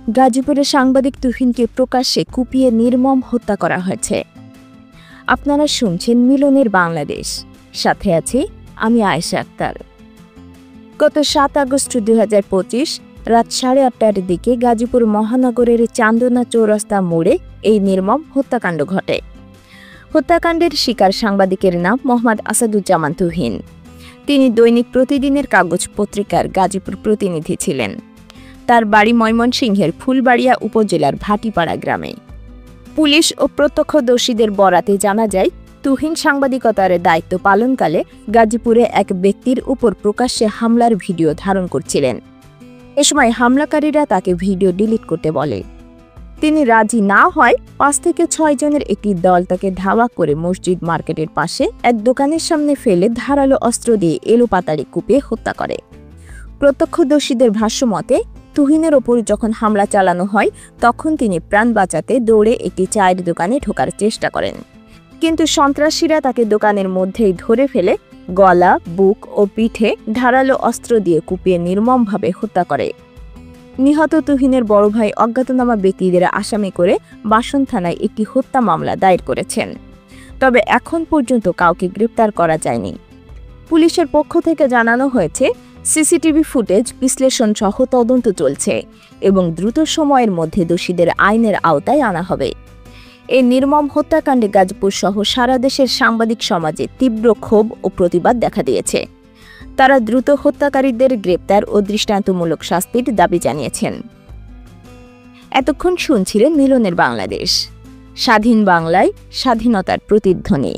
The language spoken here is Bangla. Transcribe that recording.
গাজীপুরে সাংবাদিক তুহিনকে প্রকাশ্যে কুপিয়ে নির্মম হত্যা করা হয়েছে। আপনারা শুনছেন মিলনের বাংলাদেশ, সাথে আছি আমি আয়েশা আক্তার। গত ৭ আগস্ট ২০২৫ রাত ৮:৩০টার দিকে গাজীপুর মহানগরের চান্দনা চৌরাস্তা মোড়ে এই নির্মম হত্যাকাণ্ড ঘটে। হত্যাকাণ্ডের শিকার সাংবাদিকের নাম মোহাম্মদ আসাদুজ্জামান তুহিন। তিনি দৈনিক প্রতিদিনের কাগজ পত্রিকার গাজীপুর প্রতিনিধি ছিলেন। তার বাড়ি ময়মনসিংহের ফুলবাড়িয়া উপজেলার ভাটিপাড়া গ্রামে। পুলিশ ও প্রত্যক্ষদর্শীদের বরাতে জানা যায়, তুহিন সাংবাদিকতার দায়িত্ব পালনকালে গাজীপুরে এক ব্যক্তির উপর প্রকাশ্যে হামলার ভিডিও ধারণ করছিলেন। এ সময় হামলাকারীরা তাকে ভিডিও ডিলিট করতে বলে। তিনি রাজি না হয় ৫ থেকে ৬ জনের একটি দল তাকে ধাওয়া করে মসজিদ মার্কেটের পাশে এক দোকানের সামনে ফেলে ধারালো অস্ত্র দিয়ে এলোপাতাড়ি কুপিয়ে হত্যা করে। প্রত্যক্ষদর্শীদের ভাষ্যমতে, তুহিনের ওপর যখন হামলা চালানো হয় তখন তিনি প্রাণ বাঁচাতে দৌড়ে একটি চায়ের দোকানে ঢোকার চেষ্টা করেন, কিন্তু সন্ত্রাসীরা তাকে দোকানের মধ্যেই ধরে ফেলে গলা, বুক ও পিঠে ধারালো অস্ত্র দিয়ে কুপিয়ে নির্মমভাবে হত্যা করে। নিহত তুহিনের বড় ভাই অজ্ঞাতনামা ব্যক্তিদের আসামি করে বাসন থানায় একটি হত্যা মামলা দায়ের করেছেন। তবে এখন পর্যন্ত কাউকে গ্রেপ্তার করা যায়নি। পুলিশের পক্ষ থেকে জানানো হয়েছে, সিসিটিভি ফুটেজ বিশ্লেষণ সহ তদন্ত চলছে এবং দ্রুত সময়ের মধ্যে দোষীদের আইনের আওতায় আনা হবে। এই নির্মম হত্যাকাণ্ডে গাজীপুর সহ সারা দেশের সাংবাদিক সমাজে তীব্র ক্ষোভ ও প্রতিবাদ দেখা দিয়েছে। তারা দ্রুত হত্যাকারীদের গ্রেপ্তার ও দৃষ্টান্তমূলক শাস্তির দাবি জানিয়েছেন। এতক্ষণ শুনছিলেন মিলনের বাংলাদেশ, স্বাধীন বাংলায় স্বাধীনতার প্রতিধ্বনি।